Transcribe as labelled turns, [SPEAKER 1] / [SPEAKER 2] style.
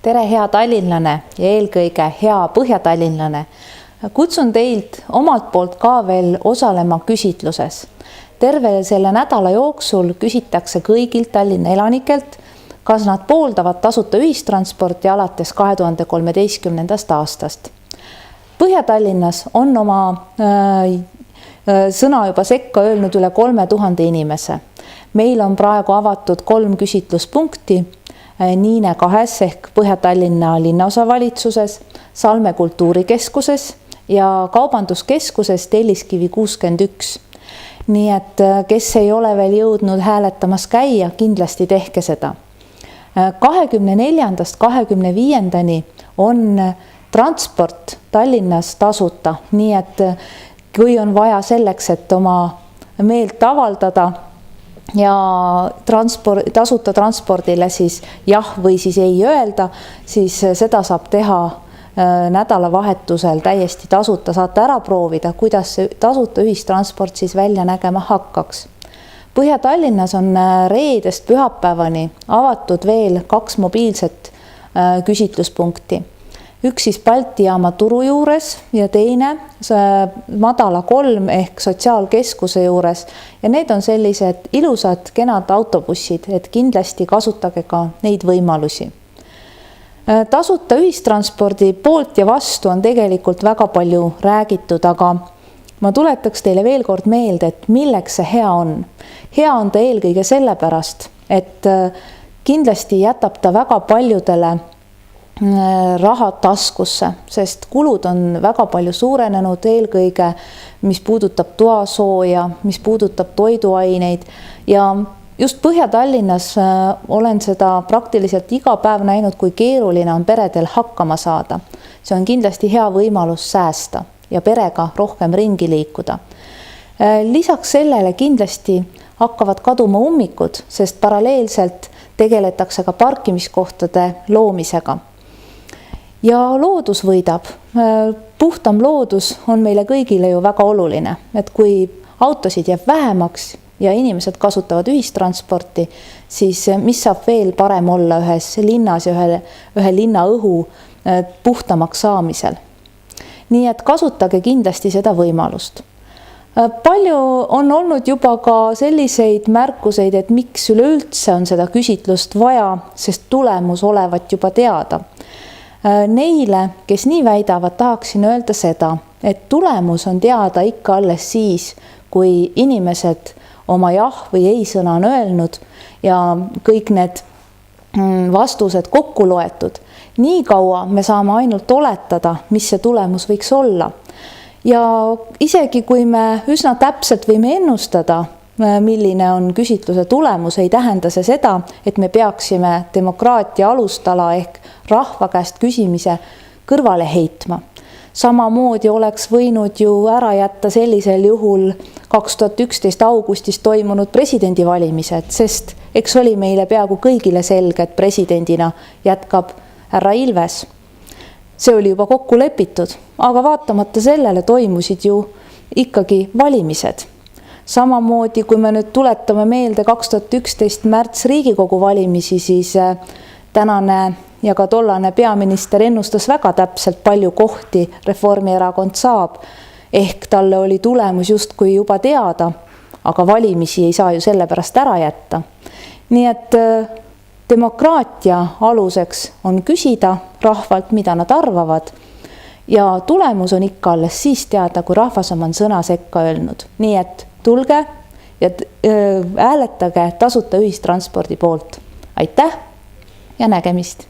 [SPEAKER 1] Tere, hea tallinlane ja eelkõige hea põhjatallinlane. Kutsun teilt omalt poolt ka veel osalema küsitluses. Terve selle nädala jooksul küsitakse kõigilt Tallinna elanikelt, kas nad pooldavad tasuta ühistransporti alates 2013. aastast. Põhja-Tallinnas on oma sõna juba sekka öelnud üle 3000 inimese. Meil on praegu avatud 3 küsitluspunkti Niine 2 ehk Põhja-Tallinna linnaosavalitsuses, Salme kultuurikeskuses ja kaubanduskeskuses Telliskivi 61. Nii et kes ei ole veel jõudnud hääletamas käia, kindlasti tehke seda. 24. 25. on transport Tallinnas tasuta, nii et kui on vaja selleks, et oma meelt avaldada ja tasuta transpordile siis jah või siis ei öelda, siis seda saab teha nädalavahetusel täiesti tasuta, saate ära proovida, kuidas see tasuta ühistransport siis välja nägema hakkaks. Põhja-Tallinnas on reedest pühapäevani avatud veel 2 mobiilset küsitluspunkti. Üks siis Balti jaama turu juures ja teine Madala 3 ehk sotsiaalkeskuse juures. Ja need on sellised ilusad, kenad autobussid, et kindlasti kasutage ka neid võimalusi. Tasuta ühistranspordi poolt ja vastu on tegelikult väga palju räägitud, aga ma tuletaks teile veel kord meelde, et milleks see hea on. Hea on ta eelkõige sellepärast, et kindlasti jätab ta väga paljudele raha taskusse, sest kulud on väga palju suurenenud, eelkõige mis puudutab toasooja, mis puudutab toiduaineid ja just Põhja-Tallinnas olen seda praktiliselt iga päev näinud, kui keeruline on peredel hakkama saada. See on kindlasti hea võimalus säästa ja perega rohkem ringi liikuda. Lisaks sellele kindlasti hakkavad kaduma ummikud, sest paralleelselt tegeletakse ka parkimiskohtade loomisega. Ja loodus võidab. Puhtam loodus on meile kõigile ju väga oluline, et kui autosid jääb vähemaks ja inimesed kasutavad ühistransporti, siis mis saab veel parem olla ühes linnas ja ühe linna õhu puhtamaks saamisel. Nii et kasutage kindlasti seda võimalust. Palju on olnud juba ka selliseid märkuseid, et miks üleüldse on seda küsitlust vaja, sest tulemus olevat juba teada. Neile, kes nii väidavad, tahaksin öelda seda, et tulemus on teada ikka alles siis, kui inimesed oma jah või ei sõna on öelnud ja kõik need vastused kokku loetud. Nii kaua me saame ainult oletada, mis see tulemus võiks olla. Ja isegi kui me üsna täpselt võime ennustada, milline on küsitluse tulemus, ei tähenda see seda, et me peaksime demokraatia alustala ehk rahva käest küsimise kõrvale heitma. Samamoodi oleks võinud ju ära jätta sellisel juhul 2011 augustis toimunud presidendivalimised, sest eks oli meile peaaegu kõigile selge, et presidendina jätkab härra Ilves. See oli juba kokku lepitud, aga vaatamata sellele toimusid ju ikkagi valimised. Samamoodi, kui me nüüd tuletame meelde 2011 märts Riigikogu valimisi, siis tänane ja ka tollane peaminister ennustas väga täpselt palju kohti Reformierakond saab, ehk talle oli tulemus justkui juba teada, aga valimisi ei saa ju sellepärast ära jätta. Nii et demokraatia aluseks on küsida rahvalt, mida nad arvavad ja tulemus on ikka alles siis teada, kui rahvas on sõna sekka öelnud. Nii et tulge ja hääletage tasuta ühistranspordi poolt. Aitäh ja nägemist!